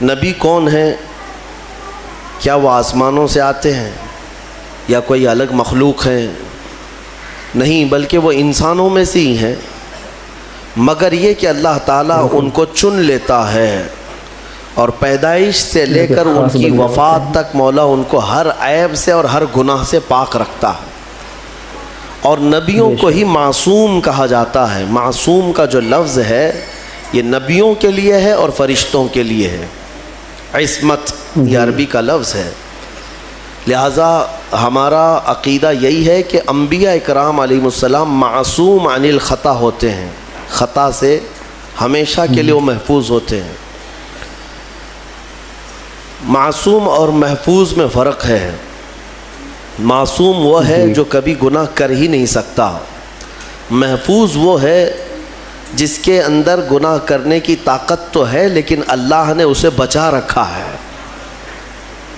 نبی کون ہیں؟ کیا وہ آسمانوں سے آتے ہیں یا کوئی الگ مخلوق ہیں؟ نہیں، بلکہ وہ انسانوں میں سے ہی ہیں، مگر یہ کہ اللہ تعالیٰ ان کو چن لیتا ہے اور پیدائش سے لے کر ان کی وفات تک مولا ان کو ہر عیب سے اور ہر گناہ سے پاک رکھتا ہے۔ اور نبیوں کو ہی معصوم کہا جاتا ہے۔ معصوم کا جو لفظ ہے یہ نبیوں کے لیے ہے اور فرشتوں کے لیے ہے۔ عصمت یہ عربی کا لفظ ہے۔ لہٰذا ہمارا عقیدہ یہی ہے کہ انبیاء اکرام علیہم السلام معصوم عن الخطا ہوتے ہیں، خطا سے ہمیشہ کے لیے وہ محفوظ ہوتے ہیں۔ معصوم اور محفوظ میں فرق ہے۔ معصوم وہ ہے جو کبھی گناہ کر ہی نہیں سکتا، محفوظ وہ ہے جس کے اندر گناہ کرنے کی طاقت تو ہے لیکن اللہ نے اسے بچا رکھا ہے،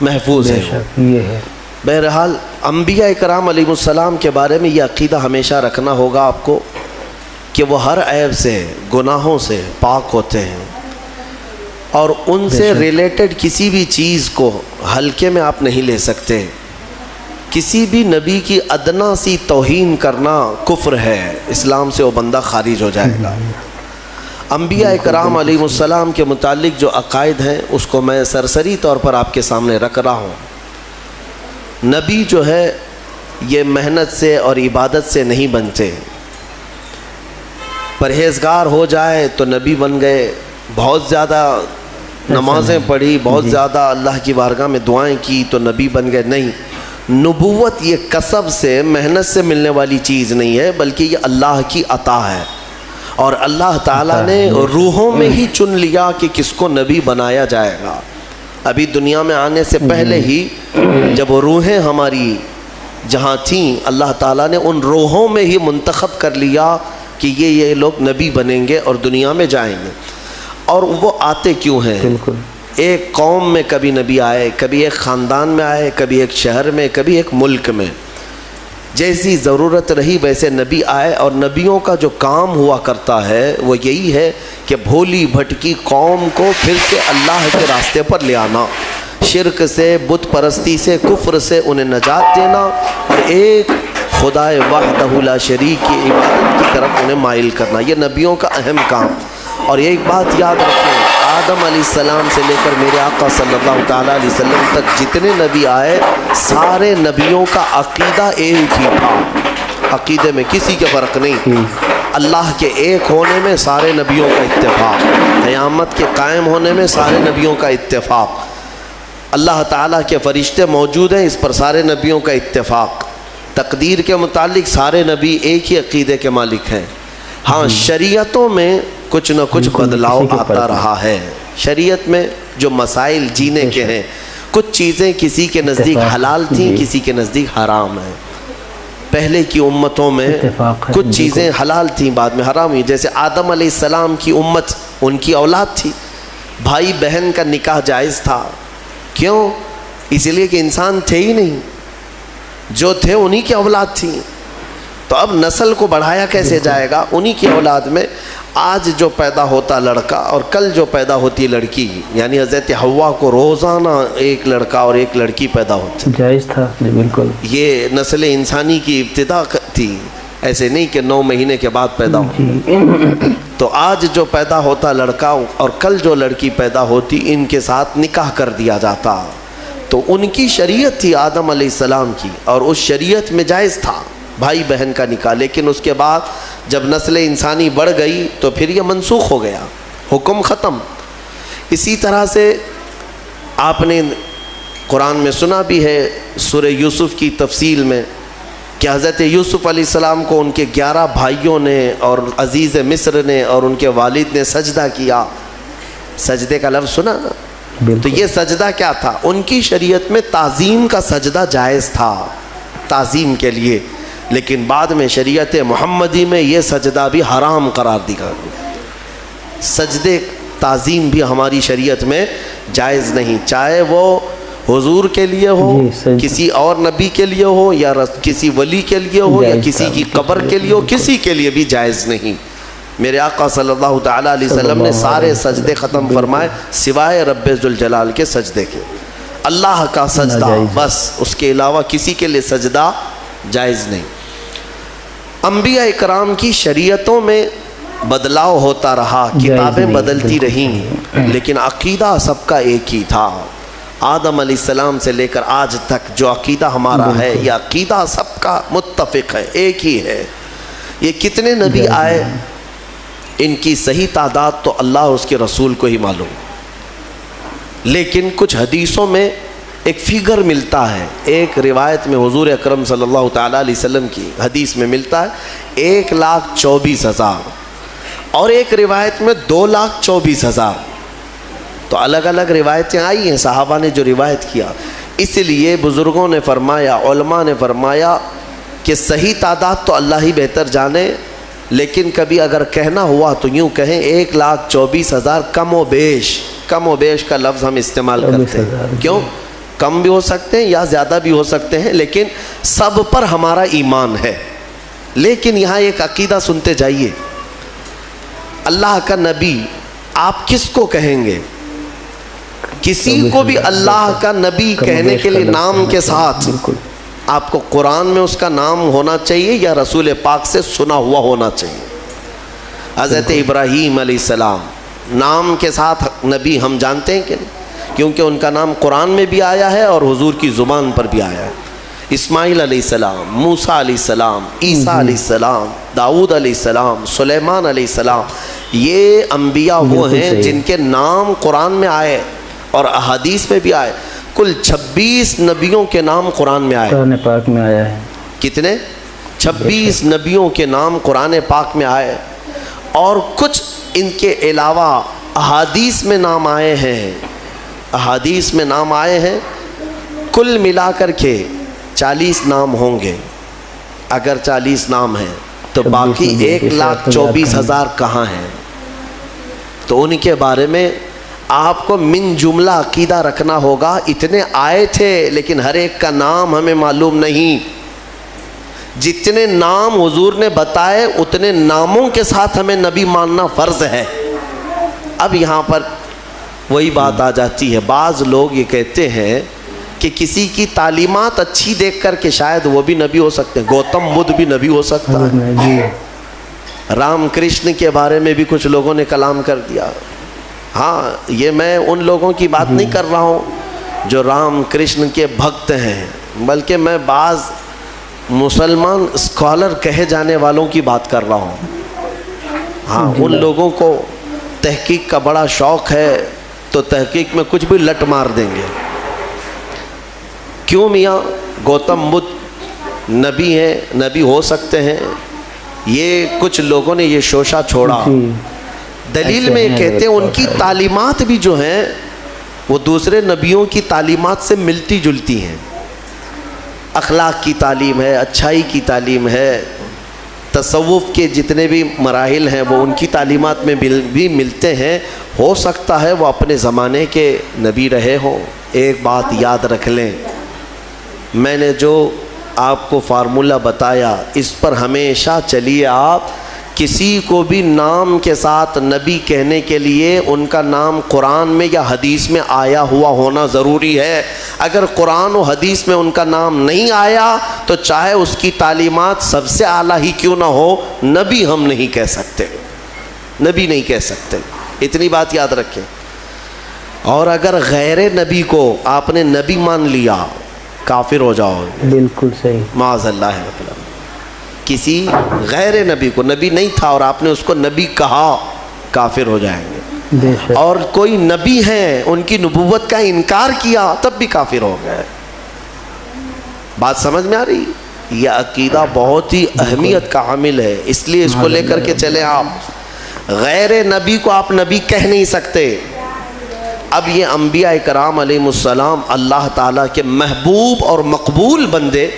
محفوظ ہے یہ ہے۔ بہرحال انبیاء اکرام علیہ السلام کے بارے میں یہ عقیدہ ہمیشہ رکھنا ہوگا آپ کو کہ وہ ہر عیب سے، گناہوں سے پاک ہوتے ہیں، اور ان سے ریلیٹڈ کسی بھی چیز کو ہلکے میں آپ نہیں لے سکتے۔ کسی بھی نبی کی ادنا سی توہین کرنا کفر ہے، اسلام سے وہ بندہ خارج ہو جائے گا۔ انبیاء اکرام علیہ السلام کے متعلق جو عقائد ہیں اس کو میں سرسری طور پر آپ کے سامنے رکھ رہا ہوں۔ نبی جو ہے یہ محنت سے اور عبادت سے نہیں بنتے۔ پرہیزگار ہو جائے تو نبی بن گئے، بہت زیادہ نمازیں پڑھی، بہت زیادہ اللہ کی بارگاہ میں دعائیں کی تو نبی بن گئے، نہیں۔ نبوت یہ کسب سے، محنت سے ملنے والی چیز نہیں ہے، بلکہ یہ اللہ کی عطا ہے، اور اللہ تعالیٰ نے روحوں میں ہی چن لیا کہ کس کو نبی بنایا جائے گا۔ ابھی دنیا میں آنے سے پہلے ہی جب وہ روحیں ہماری جہاں تھیں، اللہ تعالیٰ نے ان روحوں میں ہی منتخب کر لیا کہ یہ لوگ نبی بنیں گے اور دنیا میں جائیں گے۔ اور وہ آتے کیوں ہیں؟ ایک قوم میں کبھی نبی آئے، کبھی ایک خاندان میں آئے، کبھی ایک شہر میں، کبھی ایک ملک میں، جیسی ضرورت رہی ویسے نبی آئے۔ اور نبیوں کا جو کام ہوا کرتا ہے وہ یہی ہے کہ بھولی بھٹکی قوم کو پھر سے اللہ کے راستے پر لے آنا، شرک سے، بت پرستی سے، کفر سے انہیں نجات دینا، اور ایک خدائے وحدہ لا شریک کی عبادت کی طرف انہیں مائل کرنا، یہ نبیوں کا اہم کام۔ اور ایک بات یاد رکھیں، آدم علیہ السلام سے لے کر میرے آقا صلی اللہ تعالیٰ علیہ وسلم تک جتنے نبی آئے، سارے نبیوں کا عقیدہ ایک ہی تھا، عقیدے میں کسی کے فرق نہیں۔ اللہ کے ایک ہونے میں سارے نبیوں کا اتفاق، قیامت کے قائم ہونے میں سارے نبیوں کا اتفاق، اللہ تعالیٰ کے فرشتے موجود ہیں اس پر سارے نبیوں کا اتفاق، تقدیر کے متعلق سارے نبی ایک ہی عقیدے کے مالک ہیں۔ ہاں، شریعتوں میں کچھ نہ کچھ بدلاؤ آتا رہا ہے۔ شریعت میں جو مسائل جینے کے ہیں، کچھ چیزیں کسی کے نزدیک حلال تھیں، کسی کے نزدیک حرام ہیں۔ پہلے کی امتوں میں کچھ چیزیں حلال تھیں، بعد میں حرام ہوئی۔ جیسے آدم علیہ السلام کی امت، ان کی اولاد تھی، بھائی بہن کا نکاح جائز تھا۔ کیوں؟ اس لیے کہ انسان تھے ہی نہیں، جو تھے انہی کی اولاد تھیں، تو اب نسل کو بڑھایا کیسے جائے گا؟ انہی کی اولاد میں آج جو پیدا ہوتا لڑکا اور کل جو پیدا ہوتی لڑکی، یعنی حضرت حوا کو روزانہ ایک لڑکا اور ایک لڑکی پیدا ہوتی، جائز تھا، بالکل۔ یہ نسل انسانی کی ابتدا تھی، ایسے نہیں کہ 9 مہینے کے بعد پیدا ہو۔ تو آج جو پیدا ہوتا لڑکا اور کل جو لڑکی پیدا ہوتی، ان کے ساتھ نکاح کر دیا جاتا۔ تو ان کی شریعت تھی آدم علیہ السلام کی، اور اس شریعت میں جائز تھا بھائی بہن کا نکاح، لیکن اس کے بعد جب نسل انسانی بڑھ گئی تو پھر یہ منسوخ ہو گیا، حکم ختم۔ اسی طرح سے آپ نے قرآن میں سنا بھی ہے سورہ یوسف کی تفصیل میں کہ حضرت یوسف علیہ السلام کو ان کے 11 بھائیوں نے اور عزیز مصر نے اور ان کے والد نے سجدہ کیا۔ سجدے کا لفظ سنا نا؟ تو یہ سجدہ کیا تھا؟ ان کی شریعت میں تعظیم کا سجدہ جائز تھا، تعظیم کے لیے، لیکن بعد میں شریعت محمدی میں یہ سجدہ بھی حرام قرار دیا۔ سجدے تعظیم بھی ہماری شریعت میں جائز نہیں، چاہے وہ حضور کے لیے ہو، کسی اور نبی کے لیے ہو، یا کسی ولی کے لیے ہو، یا کسی کی قبر کے لیے ہو، کسی کے لیے بھی جائز نہیں۔ میرے آقا صلی اللہ تعالیٰ علیہ وسلم نے سارے سجدے ختم فرمائے سوائے رب ذوالجلال کے سجدے کے. اللہ کا سجدہ بس، اس کے علاوہ کسی کے لیے سجدہ جائز نہیں. انبیاء اکرام کی شریعتوں میں بدلاؤ ہوتا رہا، کتابیں بدلتی رہیں، لیکن عقیدہ سب کا ایک ہی تھا. آدم علیہ السلام سے لے کر آج تک جو عقیدہ ہمارا ہے، یہ عقیدہ سب کا متفق ہے، ایک ہی ہے. یہ کتنے نبی آئے، ان کی صحیح تعداد تو اللہ اور اس کے رسول کو ہی معلوم، لیکن کچھ حدیثوں میں ایک فگر ملتا ہے. ایک روایت میں حضور اکرم صلی اللہ تعالیٰ علیہ وسلم کی حدیث میں ملتا ہے 1,24,000، اور ایک روایت میں 2,24,000. تو الگ الگ روایتیں آئی ہیں، صحابہ نے جو روایت کیا. اس لیے بزرگوں نے فرمایا، علماء نے فرمایا کہ صحیح تعداد تو اللہ ہی بہتر جانے، لیکن کبھی اگر کہنا ہوا تو یوں کہیں 1,24,000 کم و بیش. کم و بیش کا لفظ ہم استعمال کرتے ہیں، کیوں؟ کم بھی ہو سکتے ہیں یا زیادہ بھی ہو سکتے ہیں، لیکن سب پر ہمارا ایمان ہے. لیکن یہاں ایک عقیدہ سنتے جائیے، اللہ کا نبی آپ کس کو کہیں گے؟ کسی کو بھی اللہ کا نبی کہنے کے لیے نام کے ساتھ آپ کو قرآن میں اس کا نام ہونا چاہیے یا رسول پاک سے سنا ہوا ہونا چاہیے. حضرت ابراہیم علیہ السلام نام کے ساتھ نبی ہم جانتے ہیں کہ نہیں؟ کیونکہ ان کا نام قرآن میں بھی آیا ہے اور حضور کی زبان پر بھی آیا ہے. اسماعیل علیہ السلام، موسیٰ علیہ السلام، عیسیٰ علیہ السلام، داؤد علیہ السلام، سلیمان علیہ السلام، یہ انبیاء وہ ہیں جن کے نام قرآن میں آئے اور احادیث میں بھی آئے. کل 26 نبیوں کے نام قرآن میں آئے. قرآن پاک میں آیا ہے. کتنے؟ 26 نبیوں کے نام قرآن پاک میں آئے، اور کچھ ان کے علاوہ احادیث میں نام آئے ہیں. احادیث میں نام آئے ہیں، کل ملا کر کے 40 نام ہوں گے. اگر 40 نام ہیں تو باقی 1,24,000 کہاں ہیں؟ تو ان کے بارے میں آپ کو من جملہ عقیدہ رکھنا ہوگا. اتنے آئے تھے لیکن ہر ایک کا نام ہمیں معلوم نہیں. جتنے نام حضور نے بتائے اتنے ناموں کے ساتھ ہمیں نبی ماننا فرض ہے. اب یہاں پر وہی بات آ جاتی ہے، بعض لوگ یہ کہتے ہیں کہ کسی کی تعلیمات اچھی دیکھ کر کے شاید وہ بھی نبی ہو سکتے ہیں. گوتم بدھ بھی نبی ہو سکتا ہے. رام کرشن کے بارے میں بھی کچھ لوگوں نے کلام کر دیا. ہاں، یہ میں ان لوگوں کی بات نہیں کر رہا ہوں جو رام کرشن کے بھکت ہیں، بلکہ میں بعض مسلمان اسکالر کہے جانے والوں کی بات کر رہا ہوں. ہاں، ان لوگوں کو تحقیق کا بڑا شوق ہے تو تحقیق میں کچھ بھی لٹ مار دیں گے. کیوں میاں؟ گوتم بدھ نبی ہیں، نبی ہو سکتے ہیں. یہ کچھ لوگوں نے یہ شوشہ چھوڑا. دلیل میں یہ کہتے ہیں ان کی تعلیمات بھی جو ہیں وہ دوسرے نبیوں کی تعلیمات سے ملتی جلتی ہیں. اخلاق کی تعلیم ہے، اچھائی کی تعلیم ہے، تصوف کے جتنے بھی مراحل ہیں وہ ان کی تعلیمات میں بھی ملتے ہیں. ہو سکتا ہے وہ اپنے زمانے کے نبی رہے ہوں. ایک بات یاد رکھ لیں، میں نے جو آپ کو فارمولہ بتایا اس پر ہمیشہ چلیے. آپ کسی کو بھی نام کے ساتھ نبی کہنے کے لیے ان کا نام قرآن میں یا حدیث میں آیا ہوا ہونا ضروری ہے. اگر قرآن و حدیث میں ان کا نام نہیں آیا تو چاہے اس کی تعلیمات سب سے اعلیٰ ہی کیوں نہ ہو، نبی ہم نہیں کہہ سکتے. نبی نہیں کہہ سکتے، اتنی بات یاد رکھیں. اور اگر غیر نبی کو آپ نے نبی مان لیا کافر ہو جاؤ. بالکل صحیح، معاذ اللہ رب العالمین. کسی غیر نبی کو، نبی نہیں تھا اور آپ نے اس کو نبی کہا، کافر ہو جائیں گے. اور کوئی نبی ہیں ان کی نبوت کا انکار کیا تب بھی کافر ہو گئے. بات سمجھ میں آ رہی؟ یہ عقیدہ بہت ہی اہمیت کا حامل ہے، اس لیے اس کو لے کر کے چلیں. آپ غیر نبی کو آپ نبی کہہ نہیں سکتے. اب یہ انبیاء کرام علیہ السلام اللہ تعالیٰ کے محبوب اور مقبول بندے،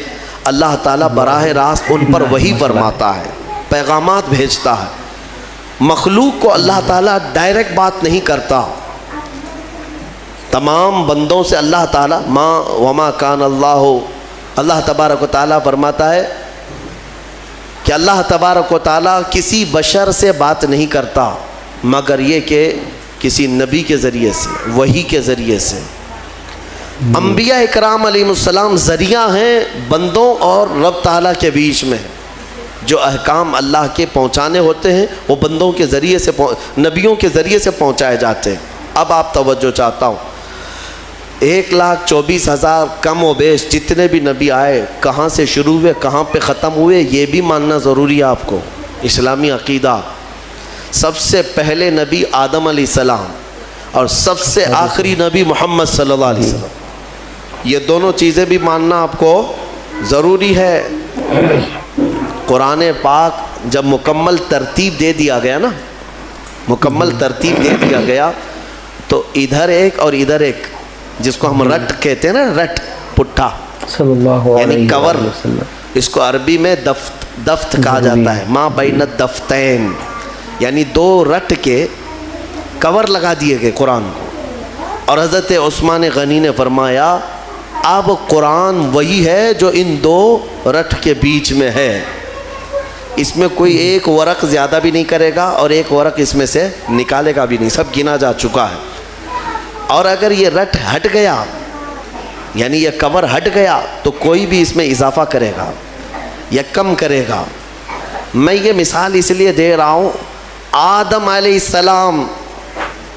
اللہ تعالیٰ براہ راست ان پر وحی فرماتا ہے، پیغامات بھیجتا ہے. مخلوق کو اللہ تعالیٰ ڈائریکٹ بات نہیں کرتا. تمام بندوں سے اللہ تعالیٰ وما کان اللہ تبارک و تعالیٰ فرماتا ہے کہ اللہ تبارک و تعالیٰ کسی بشر سے بات نہیں کرتا مگر یہ کہ کسی نبی کے ذریعے سے، وحی کے ذریعے سے۔ انبیاء اکرام علیہ السلام ذریعہ ہیں بندوں اور رب تعالیٰ کے بیچ میں، جو احکام اللہ کے پہنچانے ہوتے ہیں وہ بندوں کے ذریعے سے، نبیوں کے ذریعے سے پہنچائے جاتے ہیں۔ اب آپ توجہ چاہتا ہوں، 1,24,000 کم و بیش جتنے بھی نبی آئے کہاں سے شروع ہوئے کہاں پہ ختم ہوئے یہ بھی ماننا ضروری ہے آپ کو، اسلامی عقیدہ۔ سب سے پہلے نبی آدم علیہ السلام اور سب سے آخری نبی محمد صلی اللہ علیہ وسلم، یہ دونوں چیزیں بھی ماننا آپ کو ضروری ہے۔ قرآن پاک جب مکمل ترتیب دے دیا گیا نا، مکمل ترتیب دے دیا گیا تو ادھر ایک اور ادھر ایک، جس کو ہم رٹ کہتے ہیں نا، رٹ پٹھا صلی اللہ یعنی علیہ کور، وسلم، اس کو عربی میں دفت کہا جاتا ہے، ما بین الدفتین، یعنی دو رٹ کے کور لگا دیے گئے قرآن کو۔ اور حضرت عثمان غنی نے فرمایا اب قرآن وہی ہے جو ان دو رٹ کے بیچ میں ہے، اس میں کوئی ایک ورق زیادہ بھی نہیں کرے گا اور ایک ورق اس میں سے نکالے گا بھی نہیں، سب گنا جا چکا ہے۔ اور اگر یہ رٹ ہٹ گیا یعنی یہ کور ہٹ گیا تو کوئی بھی اس میں اضافہ کرے گا یا کم کرے گا۔ میں یہ مثال اس لیے دے رہا ہوں، آدم علیہ السلام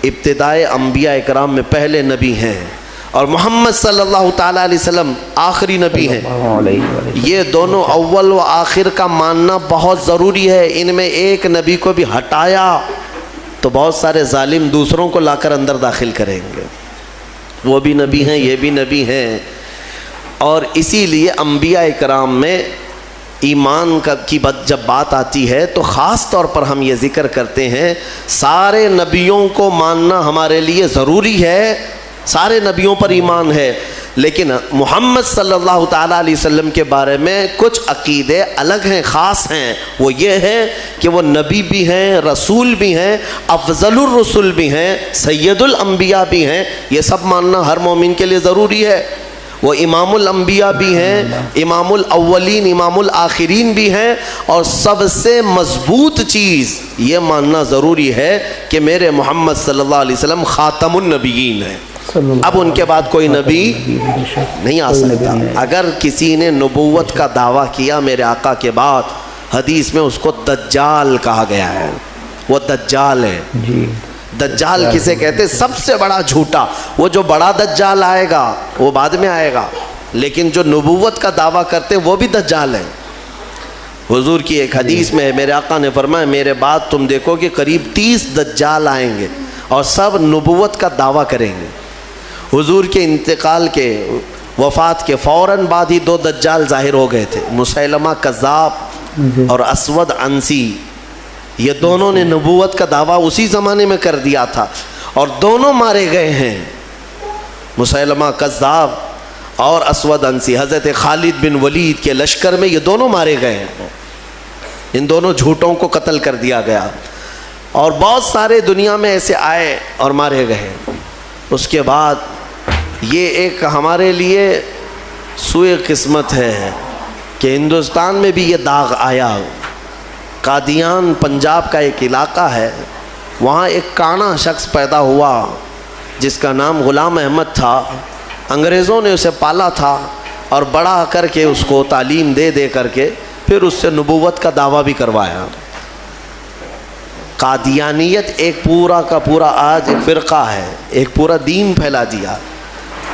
ابتدائے انبیاء اکرام میں پہلے نبی ہیں اور محمد صلی اللہ تعالیٰ علیہ وسلم آخری نبی ہیں۔ یہ دونوں اول و آخر کا ماننا بہت ضروری ہے۔ ان میں ایک نبی کو بھی ہٹایا تو بہت سارے ظالم دوسروں کو لا کر اندر داخل کریں گے، وہ بھی نبی ہیں یہ بھی نبی ہیں۔ اور اسی لیے انبیاء اکرام میں ایمان کی جب بات آتی ہے تو خاص طور پر ہم یہ ذکر کرتے ہیں سارے نبیوں کو ماننا ہمارے لیے ضروری ہے، سارے نبیوں پر ایمان ہے، لیکن محمد صلی اللہ تعالیٰ علیہ وسلم کے بارے میں کچھ عقیدے الگ ہیں، خاص ہیں۔ وہ یہ ہے کہ وہ نبی بھی ہیں، رسول بھی ہیں، افضل الرسل بھی ہیں، سید الانبیاء بھی ہیں، یہ سب ماننا ہر مومن کے لیے ضروری ہے۔ وہ امام الانبیاء بھی ہیں، امام الاولین امام الآخرین بھی ہیں، اور سب سے مضبوط چیز یہ ماننا ضروری ہے کہ میرے محمد صلی اللہ علیہ وسلم خاتم النبیین ہیں، اب ان کے بعد کوئی نبی نہیں آ سکتا۔ اگر کسی نے نبوت کا دعویٰ کیا میرے آقا کے بعد، حدیث میں اس کو دجال کہا گیا ہے، وہ دجال ہے۔ دجال کسے کہتے؟ سب سے بڑا جھوٹا۔ وہ جو بڑا دجال آئے گا وہ بعد میں آئے گا، لیکن جو نبوت کا دعویٰ کرتے وہ بھی دجال ہیں۔ حضور کی ایک حدیث میں میرے آقا نے فرمایا میرے بعد تم دیکھو کہ قریب 30 دجال آئیں گے اور سب نبوت کا دعویٰ کریں گے۔ حضور کے انتقال کے وفات کے فوراً بعد ہی 2 دجال ظاہر ہو گئے تھے، مسیلمہ کذاب اور اسود عنسی۔ یہ دونوں نے نبوت کا دعویٰ اسی زمانے میں کر دیا تھا اور دونوں مارے گئے ہیں، مسیلمہ کذاب اور اسود عنسی۔ حضرت خالد بن ولید کے لشکر میں یہ دونوں مارے گئے ہیں، ان دونوں جھوٹوں کو قتل کر دیا گیا، اور بہت سارے دنیا میں ایسے آئے اور مارے گئے۔ اس کے بعد یہ ایک ہمارے لیے سوئے قسمت ہے کہ ہندوستان میں بھی یہ داغ آیا۔ قادیان پنجاب کا ایک علاقہ ہے، وہاں ایک کانا شخص پیدا ہوا جس کا نام غلام احمد تھا۔ انگریزوں نے اسے پالا تھا اور بڑا کر کے اس کو تعلیم دے دے کر کے پھر اس سے نبوت کا دعویٰ بھی کروایا۔ قادیانیت ایک پورا کا پورا آج ایک فرقہ ہے، ایک پورا دین پھیلا دیا۔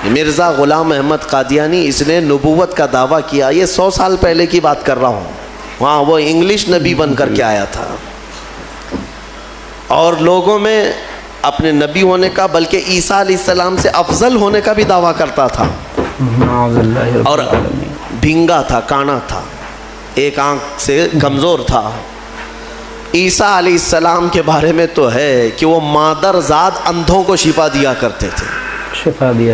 مرزا غلام احمد قادیانی، اس نے نبوت کا دعویٰ کیا، یہ 100 سال پہلے کی بات کر رہا ہوں، وہاں وہ انگلش نبی بن کر کے آیا تھا اور لوگوں میں اپنے نبی ہونے کا بلکہ عیسیٰ علیہ السلام سے افضل ہونے کا بھی دعویٰ کرتا تھا، اور بھینگا تھا، کانا تھا، ایک آنکھ سے کمزور تھا۔ عیسیٰ علیہ السلام کے بارے میں تو ہے کہ وہ مادر ذات اندھوں کو شفا دیا کرتے تھے،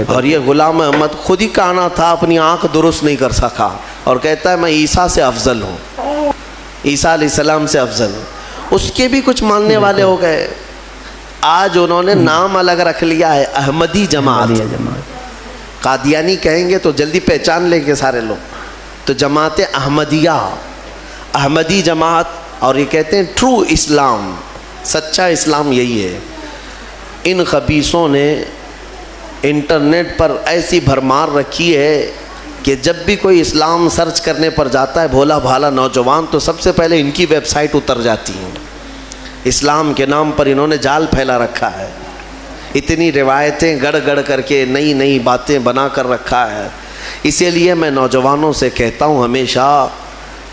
اور یہ غلام احمد خود ہی کانا تھا، اپنی آنکھ درست نہیں کر سکا اور کہتا ہے میں عیسیٰ سے افضل ہوں، عیسیٰ علیہ السلام سے افضل ہوں۔ اس کے بھی کچھ ماننے والے ہو گئے، آج انہوں نے نام الگ رکھ لیا ہے، احمدی جماعت۔ قادیانی کہیں گے تو جلدی پہچان لیں گے سارے لوگ، تو جماعت احمدیہ۔ احمدی جماعت، اور یہ کہتے ہیں ٹرو اسلام، سچا اسلام یہی ہے. ان خبیثوں نے انٹرنیٹ پر ایسی بھرمار رکھی ہے کہ جب بھی کوئی اسلام سرچ کرنے پر جاتا ہے بھولا بھالا نوجوان، تو سب سے پہلے ان کی ویب سائٹ اتر جاتی ہیں. اسلام کے نام پر انہوں نے جال پھیلا رکھا ہے، اتنی روایتیں گڑ گڑ کر کے نئی نئی باتیں بنا کر رکھا ہے. اسی لیے میں نوجوانوں سے کہتا ہوں ہمیشہ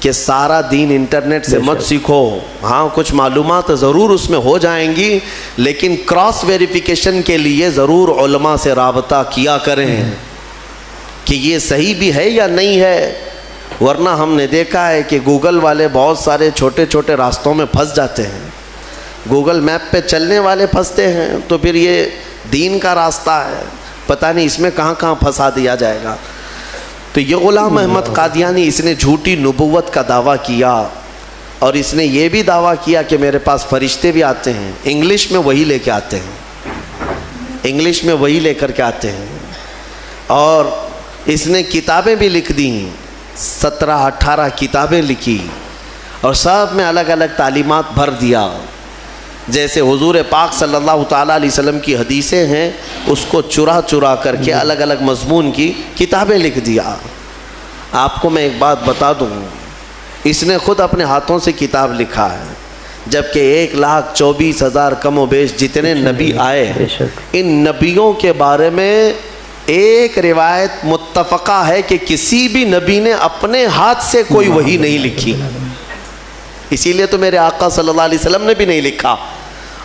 کہ سارا دین انٹرنیٹ سے مت سیکھو. ہاں کچھ معلومات ضرور اس میں ہو جائیں گی، لیکن کراس ویریفیکیشن کے لیے ضرور علماء سے رابطہ کیا کریں کہ یہ صحیح بھی ہے یا نہیں ہے. ورنہ ہم نے دیکھا ہے کہ گوگل والے بہت سارے چھوٹے چھوٹے راستوں میں پھنس جاتے ہیں. گوگل میپ پہ چلنے والے پھنستے ہیں، تو پھر یہ دین کا راستہ ہے، پتہ نہیں اس میں کہاں کہاں پھنسا دیا جائے گا. تو یہ غلام احمد قادیانی، اس نے جھوٹی نبوت کا دعویٰ کیا، اور اس نے یہ بھی دعویٰ کیا کہ میرے پاس فرشتے بھی آتے ہیں، انگلش میں وہی لے کے آتے ہیں، انگلش میں وہی لے کر کے آتے ہیں. اور اس نے کتابیں بھی لکھ دیں، 17-18 کتابیں لکھی، اور سب میں الگ الگ تعلیمات بھر دیا. جیسے حضور پاک صلی اللہ تعالیٰ علیہ وسلم کی حدیثیں ہیں، اس کو چرا چرا کر کے الگ الگ مضمون کی کتابیں لکھ دیا. آپ کو میں ایک بات بتا دوں، اس نے خود اپنے ہاتھوں سے کتاب لکھا ہے، جبکہ 1,24,000 کم و بیش جتنے نبی آئے، ان نبیوں کے بارے میں ایک روایت متفقہ ہے کہ کسی بھی نبی نے اپنے ہاتھ سے کوئی وحی نہیں لکھی. اسی لیے تو میرے آقا صلی اللہ علیہ وسلم نے بھی نہیں لکھا.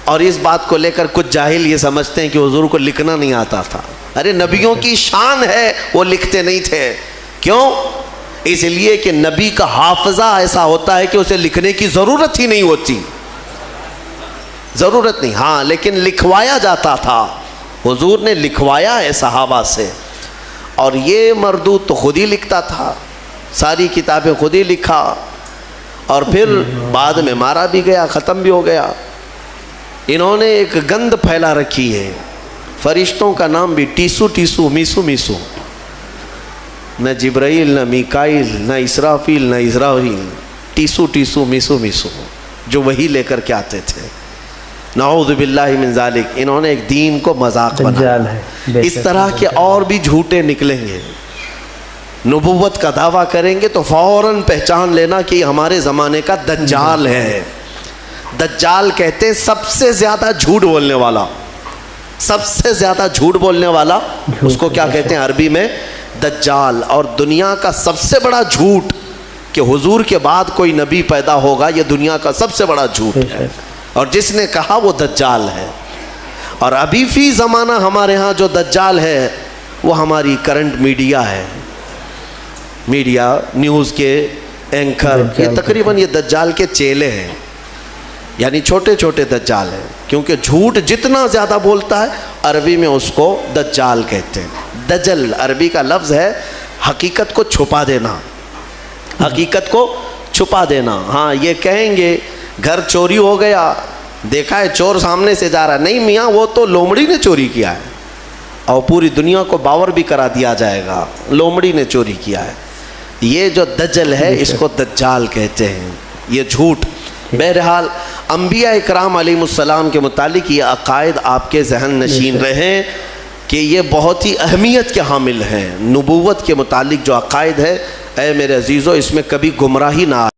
اور اس بات کو لے کر کچھ جاہل یہ سمجھتے ہیں کہ حضور کو لکھنا نہیں آتا تھا. ارے نبیوں کی شان ہے وہ لکھتے نہیں تھے. کیوں؟ اس لیے کہ نبی کا حافظہ ایسا ہوتا ہے کہ اسے لکھنے کی ضرورت ہی نہیں ہوتی، ضرورت نہیں. ہاں لیکن لکھوایا جاتا تھا، حضور نے لکھوایا ہے صحابہ سے. اور یہ مردود تو خود ہی لکھتا تھا، ساری کتابیں خود ہی لکھا، اور پھر بعد میں مارا بھی گیا، ختم بھی ہو گیا. انہوں نے ایک گند پھیلا رکھی ہے، فرشتوں کا نام بھی ٹیسو ٹیسو میسو میسو. نہ جبرائیل، نہ میکائیل، نہ اسرافیل، نہ اسرائیل، ٹیسو ٹیسو میسو میسو، جو وہی لے کر کے آتے تھے. نعوذ باللہ من ذالک. انہوں نے ایک دین کو مذاق بنایا. اس طرح کے اور بھی جھوٹے نکلیں گے. نبوت کا دعویٰ کریں گے تو فوراً پہچان لینا کہ یہ ہمارے زمانے کا دجال ہے. دجال کہتے ہیں سب سے زیادہ جھوٹ بولنے والا، سب سے زیادہ جھوٹ بولنے والا، اس کو کیا کہتے ہیں عربی میں؟ دجال. اور دنیا کا سب سے بڑا جھوٹ کہ حضور کے بعد کوئی نبی پیدا ہوگا، یہ دنیا کا سب سے بڑا جھوٹ ہے، اور جس نے کہا وہ دجال ہے. اور ابھی فی زمانہ ہمارے ہاں جو دجال ہے وہ ہماری کرنٹ میڈیا ہے. میڈیا، نیوز کے اینکر، یہ تقریباً یہ دجال کے چیلے ہیں، یعنی چھوٹے چھوٹے دجال ہیں. کیونکہ جھوٹ جتنا زیادہ بولتا ہے عربی میں اس کو دجال کہتے ہیں. دجل عربی کا لفظ ہے حقیقت کو چھپا دینا، حقیقت کو چھپا دینا. ہاں یہ کہیں گے گھر چوری ہو گیا، دیکھا ہے چور سامنے سے جا رہا ہے، نہیں میاں وہ تو لومڑی نے چوری کیا ہے، اور پوری دنیا کو باور بھی کرا دیا جائے گا لومڑی نے چوری کیا ہے. یہ جو دجل ہے اس کو دجال کہتے ہیں، یہ جھوٹ. بہرحال انبیاء اکرام علیہ السلام کے متعلق یہ عقائد آپ کے ذہن نشین رہیں کہ یہ بہت ہی اہمیت کے حامل ہیں. نبوت کے متعلق جو عقائد ہے، اے میرے عزیزو، اس میں کبھی گمراہی نہ آئے.